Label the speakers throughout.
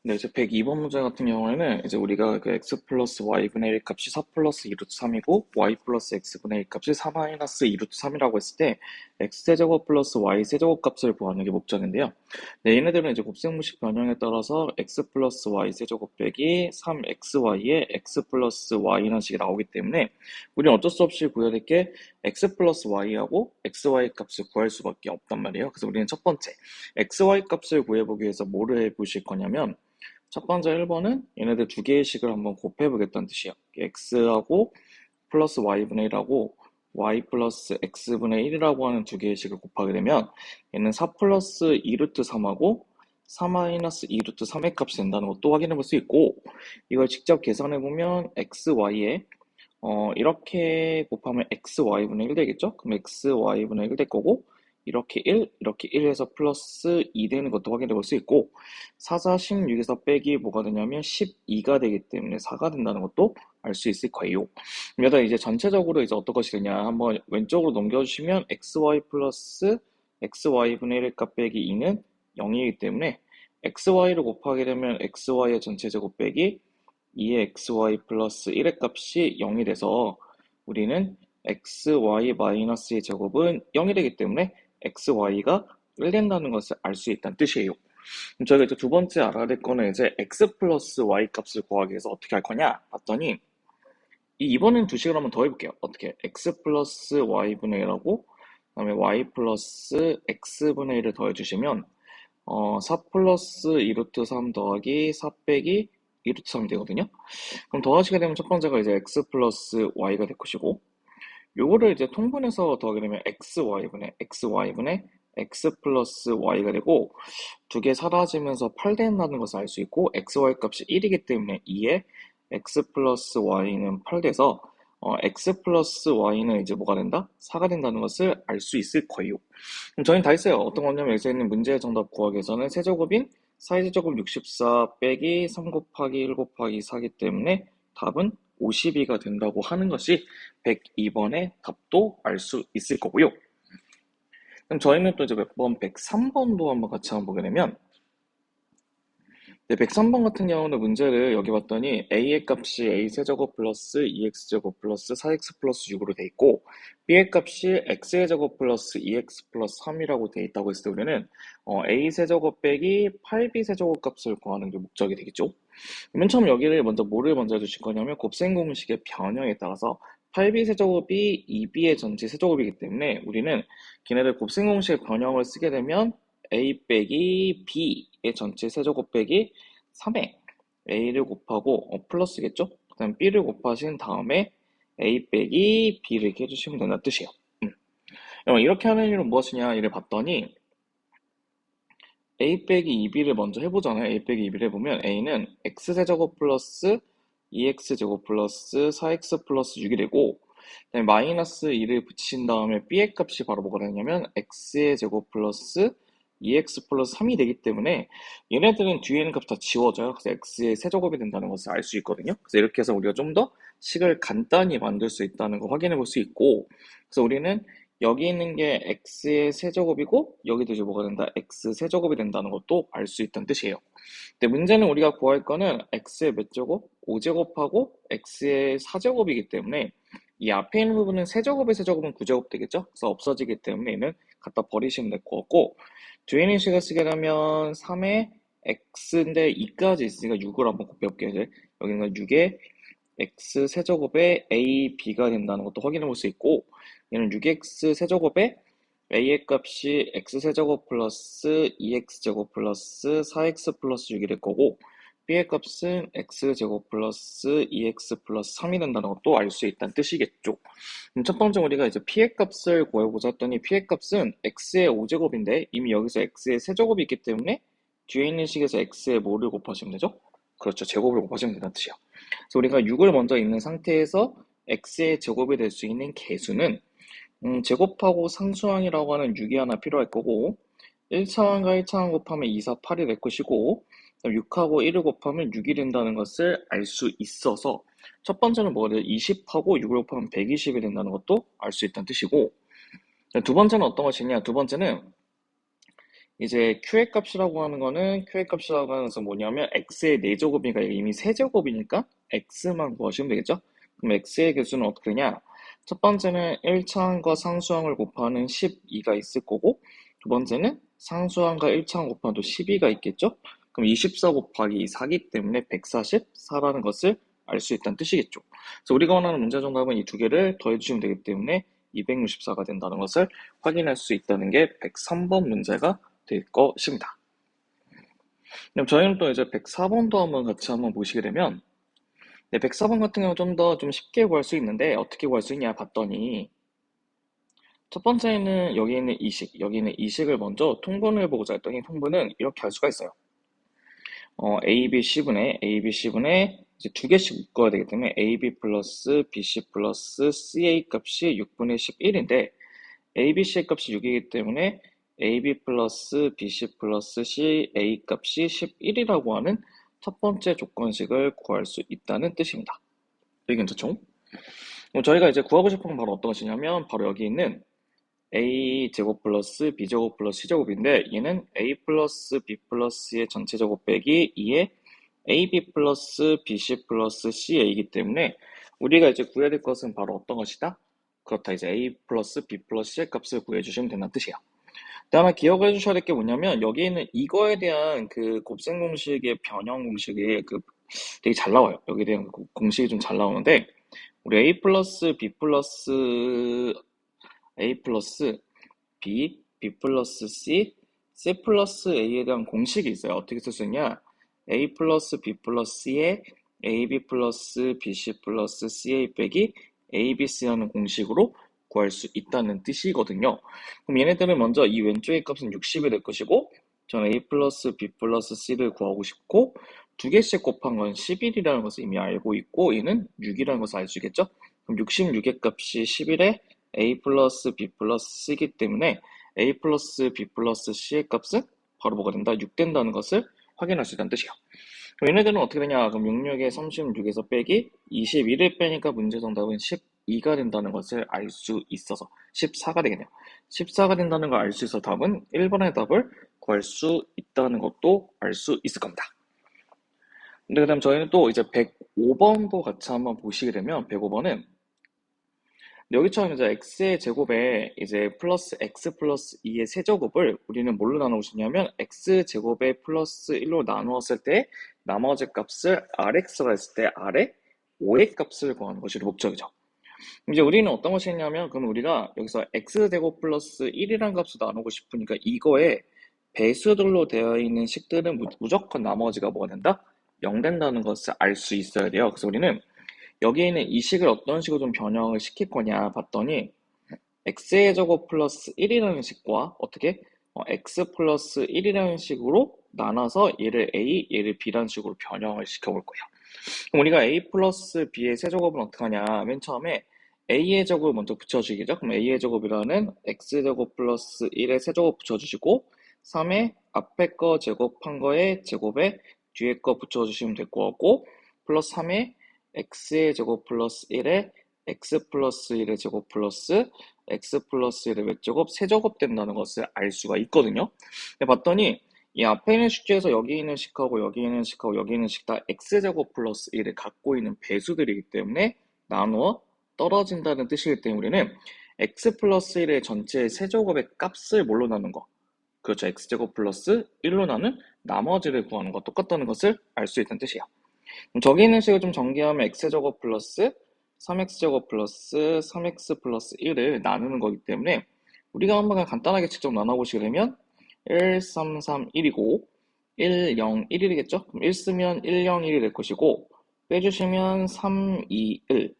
Speaker 1: 네, 이제 102번 문제 같은 경우에는 이제 우리가 그 x 플러스 y분의 1 값이 4 플러스 2루트 3이고 y 플러스 x분의 1 값이 4 마이너스 2루트 3이라고 했을 때 x제곱 플러스 y세제곱 값을 구하는 게 목적인데요. 네, 얘네들은 이제 곱셈무식 변형에 따라서 x 플러스 y세제곱 빼기 3xy의 x 플러스 y라는 식이 나오기 때문에 우리는 어쩔 수 없이 구해야 될 게 x 플러스 y하고 xy 값을 구할 수밖에 없단 말이에요. 그래서 우리는 첫 번째 xy 값을 구해보기 위해서 뭐를 해보실 거냐면 첫 번째 1번은 얘네들 두 개의 식을 한번 곱해보겠다는 뜻이에요. x하고 플러스 y분의 1하고 y 플러스 x분의 1이라고 하는 두 개의 식을 곱하게 되면 얘는 4 플러스 2루트 3하고 4 마이너스 2루트 3의 값이 된다는 것도 확인해 볼 수 있고 이걸 직접 계산해 보면 xy에 이렇게 곱하면 xy분의 1 되겠죠? 그럼 xy분의 1 될 거고 이렇게 1, 이렇게 1에서 플러스 2 되는 것도 확인해 볼 수 있고 4, 4, 16에서 빼기 뭐가 되냐면 12가 되기 때문에 4가 된다는 것도 알 수 있을 거예요. 그러면 이제 전체적으로 이제 어떤 것이 되냐 한번 왼쪽으로 넘겨주시면 xy 플러스 xy분의 1 값 빼기 2는 0이기 때문에 xy를 곱하게 되면 xy의 전체 제곱 빼기 2의 xy 플러스 1의 값이 0이 돼서 우리는 xy 마이너스의 제곱은 0이 되기 때문에 xy가 1 된다는 것을 알 수 있다는 뜻이에요. 그럼 저희가 이제 두 번째 알아야 될 거는 이제 x 플러스 y 값을 구하기 위해서 어떻게 할 거냐 봤더니 이번엔 두 식을 한번 더 해볼게요. 어떻게 x 플러스 y분의 1하고 그다음에 y 플러스 x분의 1을 더해주시면 4 플러스 2루트 3 더하기 4 빼기 2루트 3이 되거든요. 그럼 더하시게 되면 첫 번째가 이제 x 플러스 y가 될 것이고 요거를 이제 통분해서 더하게 되면 xy분의 x 플러스 y가 되고 두 개 사라지면서 8 된다는 것을 알 수 있고 xy 값이 1이기 때문에 2에 x 플러스 y는 8 돼서 x 플러스 y는 이제 뭐가 된다? 4가 된다는 것을 알 수 있을 거예요. 그럼 저희는 다 했어요. 어떤 거냐면 여기서 있는 문제의 정답 구하기 위해서는 세제곱인 4제곱 64 빼기 3 곱하기 1 곱하기 4기 때문에 답은 52가 된다고 하는 것이 102번의 답도 알 수 있을 거고요. 그럼 저희는 또 이제 몇 번, 103번도 한번 같이 한번 보게 되면 네, 103번 같은 경우는 문제를 여기 봤더니 a의 값이 a세제곱 플러스 2x제곱 플러스 4x 플러스 6으로 돼 있고 b의 값이 x의 제곱 플러스 2x 플러스 3이라고 돼 있다고 했을 때 우리는 a세제곱 빼기 8b세제곱 값을 구하는 게 목적이 되겠죠. 맨 처음 여기를 뭐를 먼저 해주실 거냐면 곱셈 공식의 변형에 따라서 8b세제곱이 2b의 전체 세제곱이기 때문에 우리는 걔네들 곱셈 공식의 변형을 쓰게 되면 a 빼기 b의 전체 세제곱 빼기 3에 a를 곱하고 플러스겠죠? 그 다음 b를 곱하신 다음에 a 빼기 b를 이렇게 해주시면 된다는 뜻이에요. 이렇게 하는 이유는 무엇이냐 이를 봤더니 a 빼기 2b를 먼저 해보잖아요. a 빼기 2b를 해보면 a는 x세제곱 플러스 2x제곱 플러스 4x 플러스 6이 되고 그다음에 마이너스 2를 붙이신 다음에 b의 값이 바로 뭐가 되냐면 x의 제곱 플러스 2x 플러스 3이 되기 때문에 얘네들은 뒤에 있는 값 다 지워져요. 그래서 x의 세제곱이 된다는 것을 알 수 있거든요. 그래서 이렇게 해서 우리가 좀 더 식을 간단히 만들 수 있다는 거 확인해 볼 수 있고 그래서 우리는 여기 있는 게 x의 세제곱이고 여기도 이제 뭐가 된다? x 세제곱이 된다는 것도 알 수 있다는 뜻이에요. 근데 문제는 우리가 구할 거는 x의 몇 제곱? 5제곱하고 x의 4제곱이기 때문에 이 앞에 있는 부분은 세제곱의 세제곱은 9제곱 되겠죠? 그래서 없어지기 때문에 얘는 갖다 버리시면 될 것 같고 뒤에 있는 식을 쓰게 되면 3에 x인데 2까지 있으니까 6을 한번 곱해볼게요. 이제 여기는 6에 x 세제곱에 a, b가 된다는 것도 확인해 볼 수 있고 얘는 6x 세제곱에 a의 값이 x세제곱 플러스 2x제곱 플러스 4x 플러스 6이 될 거고 b의 값은 x제곱 플러스 2x 플러스 3이 된다는 것도 알 수 있다는 뜻이겠죠. 그럼 첫 번째 우리가 이제 p의 값을 구해보자 했더니 p의 값은 x의 5제곱인데 이미 여기서 x의 세제곱이 있기 때문에 뒤에 있는 식에서 x의 뭐를 곱하시면 되죠? 그렇죠. 제곱을 곱하시면 된다는 뜻이야. 그래서 우리가 6을 먼저 있는 상태에서 x의 제곱이 될 수 있는 개수는 제곱하고 상수항이라고 하는 6이 하나 필요할 거고 1차항과 1차항 곱하면 2, 4, 8이 될 것이고 6하고 1을 곱하면 6이 된다는 것을 알 수 있어서 첫 번째는 뭐가 20하고 6을 곱하면 120이 된다는 것도 알 수 있다는 뜻이고 두 번째는 어떤 것이냐 두 번째는 이제 QA 값이라고 하는 거는 QA 값이라고 하는 것은 뭐냐면 x의 4제곱이니까 이미 세제곱이니까 x만 구하시면 되겠죠? 그럼 x의 개수는 어떻게 되냐? 첫 번째는 1차항과 상수항을 곱하는 12가 있을 거고, 두 번째는 상수항과 1차항 곱하는 또 12가 있겠죠? 그럼 24 곱하기 4기 때문에 144라는 것을 알 수 있다는 뜻이겠죠. 그래서 우리가 원하는 문제 정답은 이 두 개를 더해주시면 되기 때문에 264가 된다는 것을 확인할 수 있다는 게 103번 문제가 될 것입니다. 그럼 저희는 또 이제 104번도 한번 같이 한번 보시게 되면, 네, 104번 같은 경우는 좀 더 좀 쉽게 구할 수 있는데, 어떻게 구할 수 있냐 봤더니, 첫 번째는 여기 있는 이식, 여기 있는 이식을 먼저 통분을 해보고자 했더니, 통분은 이렇게 할 수가 있어요. A, B, C분의 이제 두 개씩 묶어야 되기 때문에 AB 플러스 BC 플러스 CA 값이 6분의 11인데, A, B, C 값이 6이기 때문에 AB 플러스 BC 플러스 CA 값이 11이라고 하는 첫 번째 조건식을 구할 수 있다는 뜻입니다. 여기 괜찮죠? 그럼 저희가 이제 구하고 싶은 건 바로 어떤 것이냐면 바로 여기 있는 A 제곱 플러스 B 제곱 플러스 C 제곱인데 얘는 A 플러스 B 플러스의 전체 제곱 빼기 2의 AB 플러스 BC 플러스 CA이기 때문에 우리가 이제 구해야 될 것은 바로 어떤 것이다? 그렇다. 이제 A 플러스 B 플러스 C의 값을 구해주시면 된다는 뜻이야. 하나 기억해 주셔야 될 게 뭐냐면 여기에 있는 이거에 대한 그 곱셈 공식의 변형 공식이 되게 잘 나와요. 여기에 대한 공식이 좀 잘 나오는데 우리 A 플러스 B 플러스 A 플러스 B, B 플러스 C, C 플러스 A에 대한 공식이 있어요. 어떻게 쓸 수 있냐? A 플러스 B 플러스 C에 AB 플러스 BC 플러스 CA 빼기 ABC라는 공식으로 구할 수 있다는 뜻이거든요. 그럼 얘네들은 먼저 이 왼쪽의 값은 60이 될 것이고 저는 A 플러스 B 플러스 C를 구하고 싶고 두 개씩 곱한 건 11이라는 것을 이미 알고 있고 얘는 6이라는 것을 알 수 있겠죠? 그럼 66의 값이 11에 A 플러스 B 플러스 C이기 때문에 A 플러스 B 플러스 C의 값은 바로 뭐가 된다? 6 된다는 것을 확인할 수 있다는 뜻이야. 그럼 얘네들은 어떻게 되냐? 그럼 66에 36에서 빼기 21을 빼니까 문제 정답은 12가 된다는 것을 알 수 있어서 14가 되겠네요. 14가 된다는 걸 알 수 있어 답은 1번의 답을 구할 수 있다는 것도 알 수 있을 겁니다. 근데 그 다음 저희는 또 이제 105번도 같이 한번 보시게 되면 105번은 여기처럼 이제 x의 제곱에 이제 플러스 x 플러스 2의 세제곱을 우리는 뭘로 나누고 싶냐면 x 제곱에 플러스 1로 나누었을 때 나머지 값을 rx가 했을 때 r의 5의 값을 구하는 것이 목적이죠. 이제 우리는 어떤 것이 있냐면 그럼 우리가 여기서 x 제곱 플러스 1이라는 값을 나누고 싶으니까 이거에 배수들로 되어 있는 식들은 무조건 나머지가 뭐가 된다? 0 된다는 것을 알 수 있어야 돼요. 그래서 우리는 여기에 있는 이 식을 어떤 식으로 좀 변형을 시킬 거냐 봤더니 x의 제곱 플러스 1이라는 식과 어떻게 x 플러스 1이라는 식으로 나눠서 얘를 a, 얘를 b라는 식으로 변형을 시켜볼 거예요. 그럼 우리가 a 플러스 b의 세제곱은 어떻게 하냐 맨 처음에 a의 제곱을 먼저 붙여주기죠. 그럼 a의 제곱이라는 x 제곱 플러스 1의 세제곱 붙여주시고 3에 앞에 거 제곱한 거에 제곱에 뒤에 거 붙여주시면 될 것 같고 플러스 3에 x의 제곱 플러스 1에 x 플러스 1의 제곱 플러스 x 플러스 1의 몇 제곱? 세제곱 된다는 것을 알 수가 있거든요. 근데 봤더니 이 앞에 있는 식주에서 여기 있는 식하고 여기 있는 식하고 여기 있는 식 다 x제곱 플러스 1을 갖고 있는 배수들이기 때문에 나누어 떨어진다는 뜻이기 때문에 우리는 x 플러스 1의 전체 세제곱의 값을 뭘로 나눈 거? 그렇죠. x제곱 플러스 1로 나눈 나머지를 구하는 거 똑같다는 것을 알 수 있다는 뜻이에요. 그럼 저기 있는 식을 좀 정리하면 x제곱 플러스 3x제곱 플러스 3x 플러스 1을 나누는 거기 때문에 우리가 한번 간단하게 직접 나눠보시게 되면 1, 3, 3, 1이고 1, 0, 1이겠죠? 그럼 1 쓰면 1, 0, 1이 될 것이고 빼주시면 3, 2, 1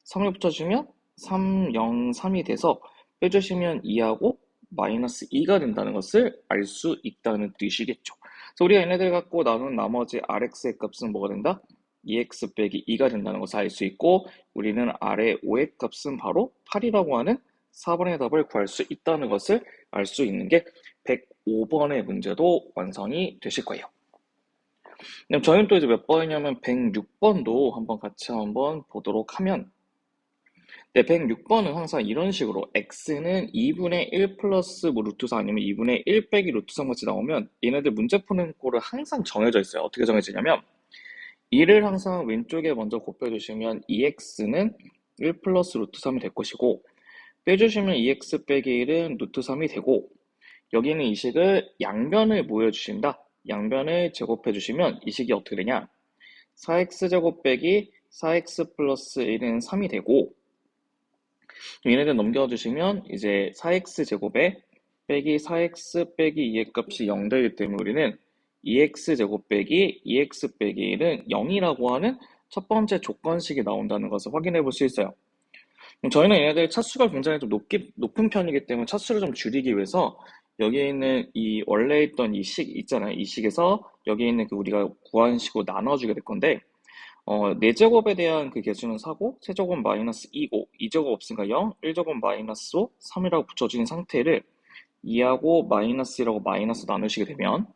Speaker 1: 3을 붙여주면 3, 0, 3이 돼서 빼주시면 2하고 마이너스 2가 된다는 것을 알 수 있다는 뜻이겠죠. 그래서 우리가 얘네들 갖고 나눈 나머지 rx의 값은 뭐가 된다? 2x 빼기 2가 된다는 것을 알 수 있고 우리는 r의 5의 값은 바로 8이라고 하는 4번의 답을 구할 수 있다는 것을 알 수 있는 게 105번의 문제도 완성이 되실 거예요. 그럼 저희는 또 이제 몇 번이냐면 106번도 한번 같이 한번 보도록 하면 네, 106번은 항상 이런 식으로 x는 2분의 1 플러스 뭐 루트 4 아니면 2분의 1 빼기 루트 3같이 나오면 얘네들 문제 푸는 꼴은 항상 정해져 있어요. 어떻게 정해지냐면 2를 항상 왼쪽에 먼저 곱해주시면 2x는 1 플러스 루트 3이 될 것이고 빼주시면 2x 빼기 1은 루트 3이 되고 여기는 이 식을 양변을 모여주신다. 양변을 제곱해주시면 이 식이 어떻게 되냐? 4x제곱 빼기 4x 플러스 1은 3이 되고 얘네들 넘겨주시면 이제 4x제곱에 빼기 4x 빼기 2의 값이 0 되기 때문에 우리는 2x제곱 빼기 2x 빼기 1은 0이라고 하는 첫 번째 조건식이 나온다는 것을 확인해 볼 수 있어요. 저희는 얘네들 차수가 굉장히 좀 높은 편이기 때문에 차수를 좀 줄이기 위해서 여기에 있는 이 원래 있던 이 식 있잖아요. 이 식에서 여기에 있는 그 우리가 구한 식으로 나눠주게 될 건데 4제곱에 대한 그 개수는 4고, 세제곱 마이너스 2고, 2제곱 없으니까 0, 1제곱 마이너스 5, 3이라고 붙여진 상태를 2하고 마이너스 1하고 마이너스 나누시게 되면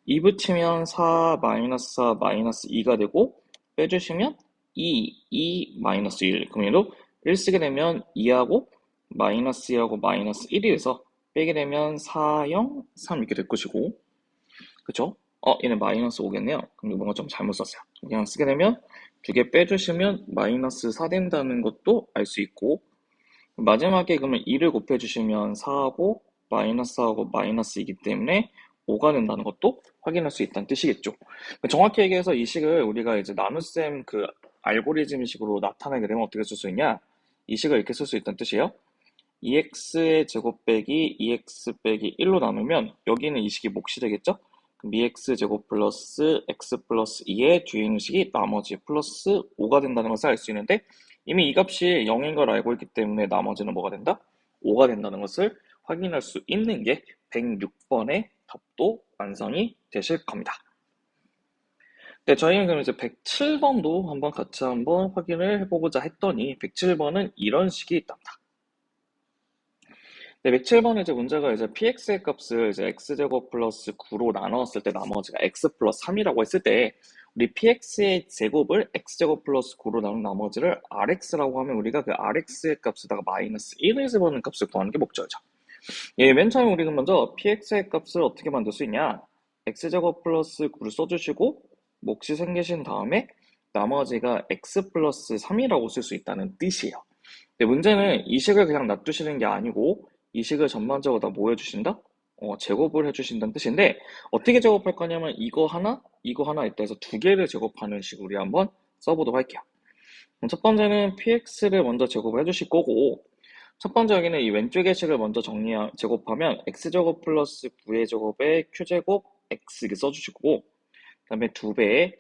Speaker 1: 2 붙이면 4 마이너스 4 마이너스 2가 되고 빼주시면 2 마이너스 1. 그럼 얘도 1 쓰게 되면 2하고 마이너스 2하고 마이너스 1이 돼서 빼게 되면 4, 0, 3 이렇게 될 것이고 그쵸? 얘는 마이너스 5겠네요. 그럼 뭔가 좀 잘못 썼어요. 그냥 쓰게 되면 두 개 빼주시면 마이너스 4 된다는 것도 알 수 있고 마지막에 그러면 2를 곱해주시면 4하고 마이너스하고 마이너스 이기 때문에 5가 된다는 것도 확인할 수 있다는 뜻이겠죠. 정확히 얘기해서 이 식을 우리가 이제 나눗셈 그 알고리즘 식으로 나타내게 되면 어떻게 쓸 수 있냐? 이 식을 이렇게 쓸 수 있다는 뜻이에요. 2x의 제곱 빼기 2x 빼기 1로 나누면 여기는 이 식이 몫이 되겠죠? 그럼 2x 제곱 플러스 x 플러스 2의 뒤에 있는 식이 나머지 플러스 5가 된다는 것을 알 수 있는데 이미 이 값이 0인 걸 알고 있기 때문에 나머지는 뭐가 된다? 5가 된다는 것을 확인할 수 있는 게 106번의 답도 완성이 되실 겁니다. 네, 저희는 그럼 이제 107번도 같이 한번 확인을 해보고자 했더니 107번은 이런 식이 있답니다. 네, 107번은 이제 문제가 이제 px의 값을 이제 x제곱 플러스 9로 나누었을 때 나머지가 x 플러스 3이라고 했을 때 우리 px의 제곱을 x제곱 플러스 9로 나눈 나머지를 rx라고 하면 우리가 그 rx의 값에다가 마이너스 1을 집어넣는 값을 구하는 게 목적이죠. 예, 맨 처음에 우리는 먼저 px의 값을 어떻게 만들 수 있냐? x제곱 플러스 9를 써주시고 몫이 생기신 다음에 나머지가 x 플러스 3이라고 쓸 수 있다는 뜻이에요. 근데 문제는 이 식을 그냥 놔두시는 게 아니고 이 식을 전반적으로 다 뭐 해주신다? 제곱을 해주신다는 뜻인데 어떻게 제곱할 거냐면 이거 하나 있다 해서 두 개를 제곱하는 식으로 우리 한번 써보도록 할게요. 그럼 첫 번째는 px를 먼저 제곱을 해주실 거고 첫 번째 여기는 이 왼쪽의 식을 먼저 제곱하면 x제곱 플러스 9의 제곱에 q제곱 x 이렇게 써주시고 그 다음에 2배의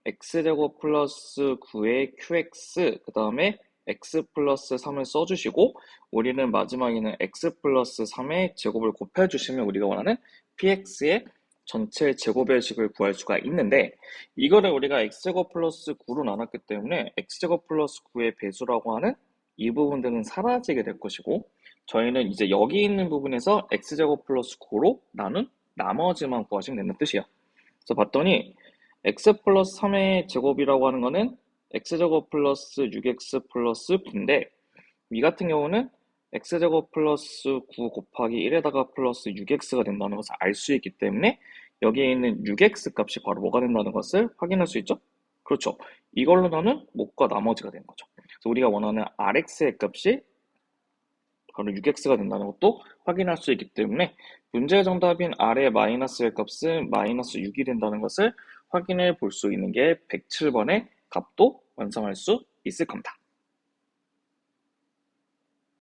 Speaker 1: x제곱 플러스 9의 qx 그 다음에 x 플러스 3을 써주시고 우리는 마지막에는 x 플러스 3의 제곱을 곱해주시면 우리가 원하는 px의 전체 제곱의 식을 구할 수가 있는데 이거를 우리가 x제곱 플러스 9로 나눴기 때문에 x제곱 플러스 9의 배수라고 하는 이 부분들은 사라지게 될 것이고 저희는 이제 여기 있는 부분에서 x제곱 플러스 9로 나눈 나머지만 구하시면 된다는 뜻이에요. 그래서 봤더니 x 플러스 3의 제곱이라고 하는 거는 x제곱 플러스 6x 플러스 9인데 위 같은 경우는 x제곱 플러스 9 곱하기 1에다가 플러스 6x가 된다는 것을 알 수 있기 때문에 여기에 있는 6x 값이 바로 뭐가 된다는 것을 확인할 수 있죠? 그렇죠. 이걸로 나는 몫과 나머지가 되는 거죠. 그래서 우리가 원하는 rx의 값이 바로 6x가 된다는 것도 확인할 수 있기 때문에 문제의 정답인 r의 마이너스의 값은 마이너스 6이 된다는 것을 확인해 볼 수 있는 게 107번의 답도 완성할 수 있을 겁니다.